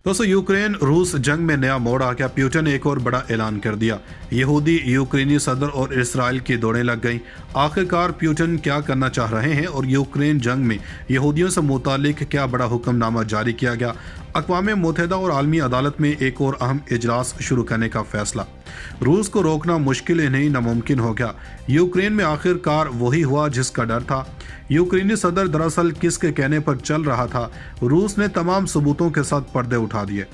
दोस्तों, यूक्रेन रूस जंग में नया मोड़ आ गया। पुतिन ने एक और बड़ा ऐलान कर दिया। यहूदी यूक्रेनी सदर और इसराइल की दौड़ें लग गईं। आखिरकार पुतिन क्या करना चाह रहे हैं और यूक्रेन जंग में यहूदियों से मुतालिक क्या बड़ा हुक्मनामा जारी किया गया। अक़वाम मुत्तहिदा और आलमी अदालत में एक और अहम इजलास शुरू करने का फैसला। रूस को रोकना मुश्किल ही नहीं, नामुमकिन हो गया। यूक्रेन में आखिरकार वही हुआ जिसका डर था। यूक्रेनी सदर दरअसल किसके कहने पर चल रहा था? रूस ने तमाम सबूतों के साथ पर्दे उठा दिए।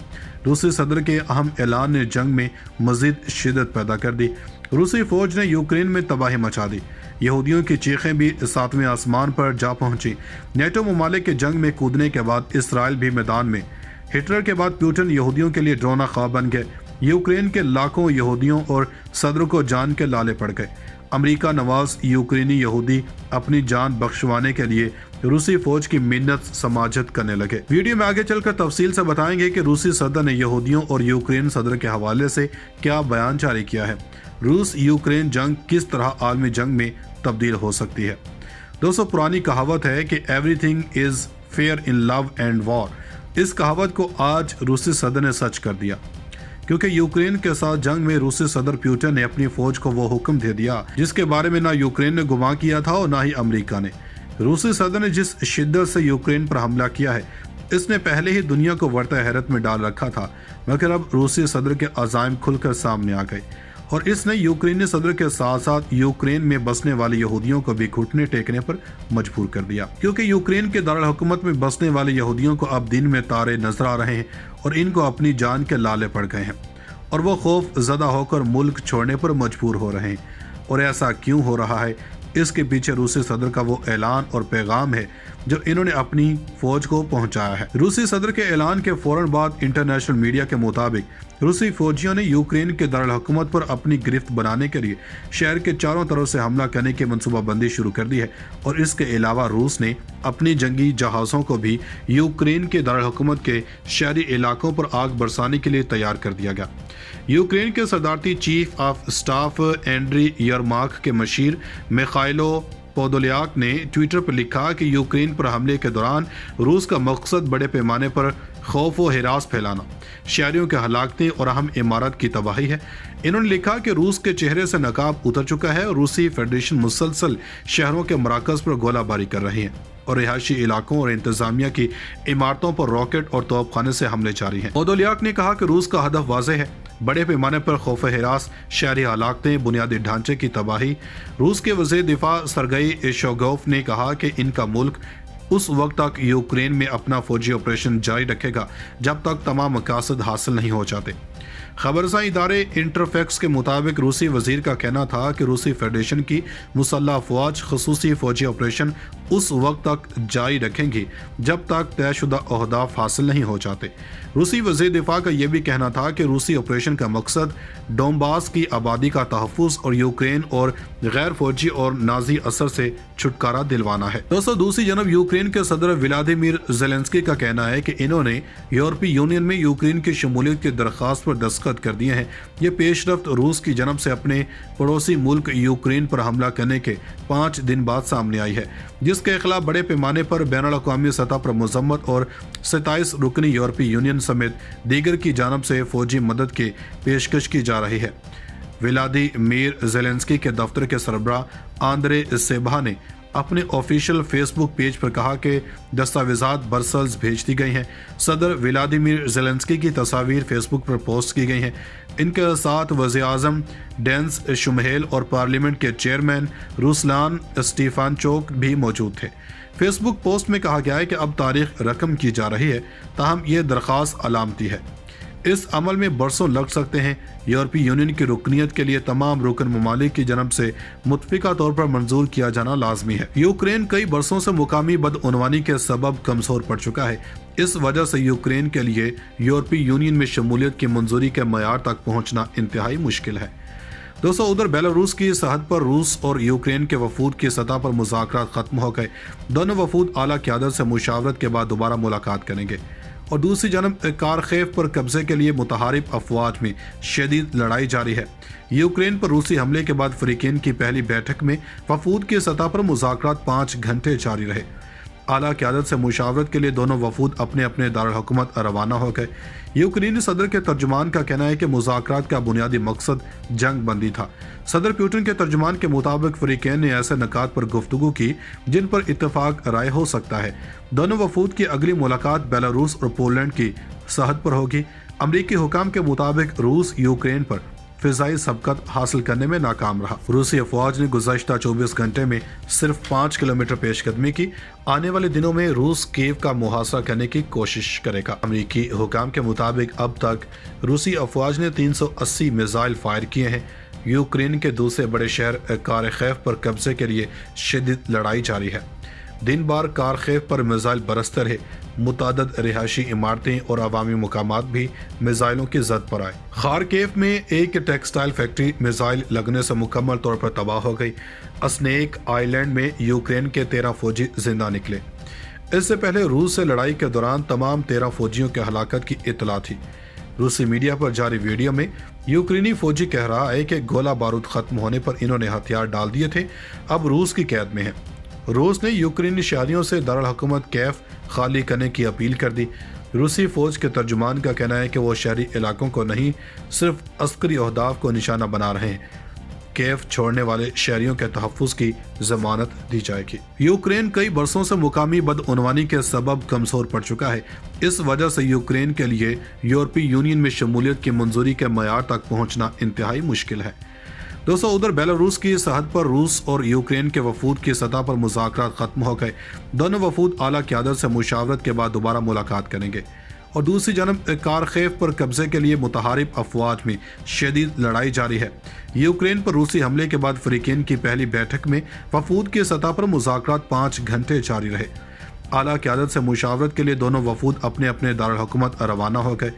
रूसी सदर के अहम ऐलान ने जंग में मजीद शिद्दत पैदा कर दी। रूसी फौज ने यूक्रेन में तबाही मचा दी। यहूदियों की चीखें भी सातवें आसमान पर जा पहुंची। नेटो ममालिक के जंग में कूदने के बाद इसराइल भी मैदान में। हिटलर के बाद पुतिन यहूदियों के लिए डरावना ख्वाब बन गए। यूक्रेन के लाखों यहूदियों और सदर को जान के लाले पड़ गए। अमेरिका नवाज यूक्रेनी यहूदी अपनी जान बख्शवाने के लिए रूसी फौज की मिन्नत समाजत करने लगे। वीडियो में आगे चलकर तफसील से बताएंगे कि रूसी सदर ने यहूदियों और यूक्रेन सदर के हवाले से क्या बयान जारी किया है। रूस यूक्रेन जंग किस तरह आलमी जंग में तब्दील हो सकती है। दोस्तों, पुरानी कहावत है कि everything is fair in love and war. इस कहावत को आज रूसी सदर ने सच कर दिया, क्योंकि यूक्रेन के साथ जंग में रूसी सदर पुतिन ने अपनी फौज को वो हुक्म दे दिया जिसके बारे में ना यूक्रेन ने गुमान किया था और ना ही अमेरिका ने। रूसी सदर ने जिस शिद्दत से यूक्रेन पर हमला किया है, इसने पहले ही दुनिया को वर्ता हैरत में डाल रखा था, मगर अब रूसी सदर के अज़ाइम खुलकर सामने आ गए और इसने यूक्रेनी सदर के साथ साथ यूक्रेन में बसने वाले यहूदियों को भी घुटने टेकने पर मजबूर कर दिया, क्योंकि यूक्रेन के दारुल हुकूमत में बसने वाले यहूदियों को अब दिन में तारे नजर आ रहे हैं और इनको अपनी जान के लाले पड़ गए हैं और वो खौफ ज़दा होकर मुल्क छोड़ने पर मजबूर हो रहे हैं। और ऐसा क्यों हो रहा है? इसके पीछे रूसी सदर का वो ऐलान और पैगाम है जो इन्होंने अपनी फौज को पहुंचाया है। रूसी सदर के ऐलान के फौरन बाद इंटरनेशनल मीडिया के मुताबिक रूसी फौजियों ने यूक्रेन के दारुल हुकूमत पर अपनी गिरफ्त बनाने के लिए शहर के चारों तरफ से हमला करने की मनसूबाबंदी शुरू कर दी है और इसके अलावा रूस ने अपनी जंगी जहाज़ों को भी यूक्रेन के दारुल हुकूमत के शहरी इलाकों पर आग बरसाने के लिए तैयार कर दिया गया। यूक्रेन के सदारती chief of staff Andriy Yermak के मशीर मिखाइलो पोदोलियाक ने ट्विटर पर लिखा कि यूक्रेन पर हमले के दौरान रूस का मकसद बड़े पैमाने पर खौफ व हिरास फैलाना, शहरियों के हलाकतें और अहम इमारत की तबाही है। इन्होंने लिखा कि रूस के चेहरे से नकाब उतर चुका है और रूसी फेडरेशन मुसलसल शहरों के मराकज़ पर गोलाबारी कर रही है और रिहायशी इलाकों और इंतजामिया की इमारतों पर रॉकेट और तोपखाने से हमले जारी हैं। पोदोलियाक ने कहा कि रूस का हदफ वाज़ेह है, बड़े पैमाने पर खौफ हिरास, शहरी हालातें, बुनियादी ढांचे की तबाही। रूस के वज़ीर दिफा सरगई शोगोफ ने कहा कि इनका मुल्क उस वक्त तक यूक्रेन में अपना फौजी ऑपरेशन जारी रखेगा जब तक तमाम मकासद हासिल नहीं हो जाते। खबरसां इदारे इंटरफैक्स के मुताबिक रूसी वजीर का कहना था कि रूसी फेडरेशन की मुसल्लह अफवाज खसूसी फौजी ऑपरेशन उस वक्त तक जारी रखेंगी जब तक तयशुदा अहदाफ हासिल नहीं हो जाते। रूसी वजीर दिफा का यह भी कहना था कि रूसी ऑपरेशन का मकसद डोंबास की आबादी का तहफ़्फ़ुज़ और यूक्रेन और गैर फौजी और नाजी असर से छुटकारा दिलवाना है। दोस्तों, दूसरी जानब यूक्रेन के सदर व्लादिमीर ज़ेलेंस्की का कहना है कि इन्होंने यूरोपीय यूनियन में यूक्रेन की शमूलियत की दरख्वास्त पर दस्तखत कर दिए हैं। ये पेशरफ्त रूस की जनब से अपने पड़ोसी मुल्क यूक्रेन पर हमला करने के 5 दिन बाद सामने आई है, जिसके खिलाफ बड़े पैमाने पर बैनुल-अक़वामी सतह पर मज़म्मत और 27 रुकनी यूरोपीय यूनियन समेत दीगर की जानब से फौजी मदद की पेशकश की जा रही है। व्लादिमीर ज़ेलेंस्की के दफ्तर के सरबराह आंद्रे सेबा ने अपने ऑफिशियल फेसबुक पेज पर कहा कि दस्तावेज़ात ब्रसल्स भेज दी गई हैं। सदर व्लादिमीर ज़ेलेंस्की की तस्वीर फेसबुक पर पोस्ट की गई हैं। इनके साथ वज़ीर-ए-आज़म डेंस शुमहेल और पार्लियामेंट के चेयरमैन रुसलान स्टीफानचोक भी मौजूद थे। फेसबुक पोस्ट में कहा गया है कि अब तारीख रकम की जा रही है, ताहम यह दरख्वास्त अलामती है। इस अमल में बरसों लग सकते हैं। यूरोपीय यूनियन की रुकनीत के लिए तमाम रुकन ममालिक की जनब से मुतफिका तौर पर मंजूर किया जाना लाजमी है। यूक्रेन कई बरसों से मुकामी बदउनवानी के सबब कमजोर पड़ चुका है। इस वजह से यूक्रेन के लिए यूरोपीय यूनियन में शमूलियत की मंजूरी के मयार तक पहुँचना इंतहाई मुश्किल है। दोस्तों, उधर बेलारूस की सरहद पर रूस और यूक्रेन के वफूद की सतह पर मुज़ाकरात खत्म हो गए। दोनों वफूद आला क़यादत से मुशावरत के बाद दोबारा मुलाकात करेंगे और दूसरी जानब कारखेव पर कब्जे के लिए मुतहारिब अफवाज में शदीद लड़ाई जारी है। यूक्रेन पर रूसी हमले के बाद फ़रीक़ैन की पहली बैठक में वफूद की सतह पर मुज़ाकरात 5 घंटे जारी रहे। आला क़यादत से मुशावरत के लिए दोनों वफूद अपने अपने दारुल हुकूमत रवाना हो गए। यूक्रेनी सदर के तर्जुमान का कहना है कि मुज़ाकरात का बुनियादी मकसद जंग बंदी था। सदर पुतिन के तर्जुमान के मुताबिक फ़रीक़ैन ने ऐसे नकात पर गुफ्तगू की जिन पर इत्तफाक राय हो सकता है। दोनों वफूद की अगली मुलाकात बेलारूस और पोलैंड की सरहद पर होगी। अमरीकी हुकाम के मुताबिक रूस यूक्रेन पर फ़िज़ाई सबकत हासिल करने में नाकाम रहा। रूसी अफवाज ने गुज़श्ता 24 घंटे में सिर्फ 5 किलोमीटर पेशकदमी की। आने वाले दिनों में रूस कीव का मुहासरा करने की कोशिश करेगा। अमरीकी हुकाम के मुताबिक अब तक रूसी अफवाज ने 380 मिसाइल फायर किए हैं। यूक्रेन के दूसरे बड़े शहर कारखेव पर कब्जे के लिए शदीद लड़ाई जारी है। दिन बार कारखेव पर मिसाइल बरसते रहे। मुतादद रिहायशी इमारतें और अवामी मकामात भी मिसाइलों की जद पर आए। खारकेव में एक टेक्सटाइल फैक्ट्री मिसाइल लगने से मुकम्मल तौर पर तबाह हो गई। स्नेक आइलैंड में यूक्रेन के 13 फौजी जिंदा निकले। इससे पहले रूस से लड़ाई के दौरान तमाम 13 फौजियों के हलाकत की इतला थी। रूसी मीडिया पर जारी वीडियो में यूक्रेनी फौजी कह रहा है कि गोला बारूद खत्म होने पर इन्होंने हथियार डाल दिए थे, अब रूस की कैद में है। रूस ने यूक्रेनी शहरियों से दारुल हुकूमत कैफ खाली करने की अपील कर दी। रूसी फौज के तर्जुमान का कहना है कि वो शहरी इलाकों को नहीं सिर्फ अस्करी अहदाफ को निशाना बना रहे हैं। कैफ छोड़ने वाले शहरियों के तहफ़्फ़ुज़ की ज़मानत दी जाएगी। यूक्रेन कई बरसों से मुकामी बदउनवानी के सबब कमज़ोर पड़ चुका है। इस वजह से यूक्रेन के लिए यूरोपीय यूनियन में शमूलियत की मंजूरी के मयार तक पहुँचना इंतहाई मुश्किल है। दोस्तों, उधर बेलारूस की सरहद पर रूस और यूक्रेन के वफूद की सतह पर मुज़ाकरात खत्म हो गए। दोनों वफूद आला क़यादत से मुशावरत के बाद दोबारा मुलाकात करेंगे। और दूसरी जानब कारखेव पर कब्जे के लिए मुतहारिब अफवाज में शदीद लड़ाई जारी है। यूक्रेन पर रूसी हमले के बाद फ़रीक़ैन की पहली बैठक में वफूद की सतह पर मुज़ाकरात 5 घंटे जारी रहे। आला क़यादत से मुशावरत के लिए दोनों वफूद अपने अपने दारुल हुकूमत रवाना हो गए।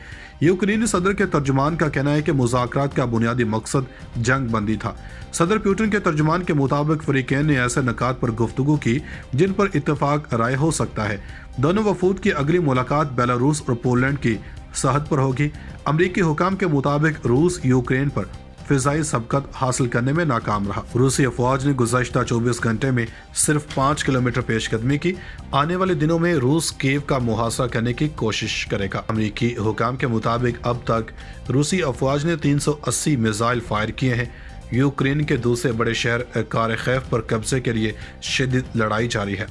यूक्रेनी सदर के तर्जुमान का कहना है कि मुज़ाकरात का बुनियादी मकसद जंग बंदी था। सदर पुतिन के तर्जुमान के मुताबिक फ़रीक़ैन ने ऐसे नकात पर गुफ्तगू की जिन पर इत्तफाक राय हो सकता है। दोनों वफूद की अगली मुलाकात बेलारूस और पोलैंड की सरहद पर होगी। अमरीकी हुकाम के मुताबिक रूस यूक्रेन पर फ़िज़ाई सबकत हासिल करने में नाकाम रहा। रूसी अफवाज ने गुज़श्ता 24 घंटे में सिर्फ 5 किलोमीटर पेशकदमी की। आने वाले दिनों में रूस कीव का मुहासरा करने की कोशिश करेगा। अमरीकी हुकाम के मुताबिक अब तक रूसी अफवाज ने 380 मिसाइल फायर किए हैं। यूक्रेन के दूसरे बड़े शहर कारखेव पर कब्जे के लिए शदीद लड़ाई जारी है।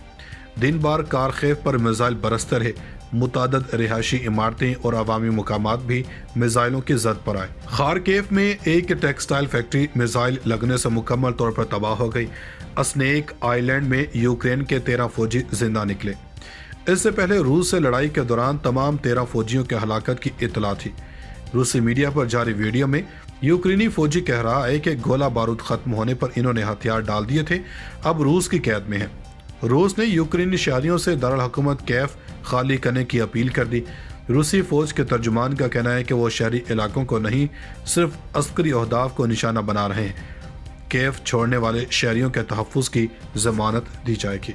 दिन बार कारखेव पर मिसाइल बरसते रहे। मुतादद रिहायशी इमारतें और अवामी मकामात भी मिसाइलों की जद पर आए। खारकेव में एक टेक्सटाइल फैक्ट्री मिसाइल लगने से मुकम्मल तौर पर तबाह हो गई। स्नेक आइलैंड में यूक्रेन के 13 फौजी जिंदा निकले। इससे पहले रूस से लड़ाई के दौरान तमाम 13 फौजियों के हलाकत की इतला थी। रूसी मीडिया पर जारी वीडियो में यूक्रेनी फौजी कह रहा है कि गोला बारूद खत्म होने पर इन्होंने हथियार डाल दिए थे, अब रूस की कैद में है। रूस ने यूक्रेनी शहरियों से दारुल हुकूमत कैफ खाली करने की अपील कर दी। रूसी फौज के तर्जुमान का कहना है कि वो शहरी इलाकों को नहीं सिर्फ अस्करी अहदाफ को निशाना बना रहे हैं। कैफ छोड़ने वाले शहरियों के तहफ़्फ़ुज़ की ज़मानत दी जाएगी।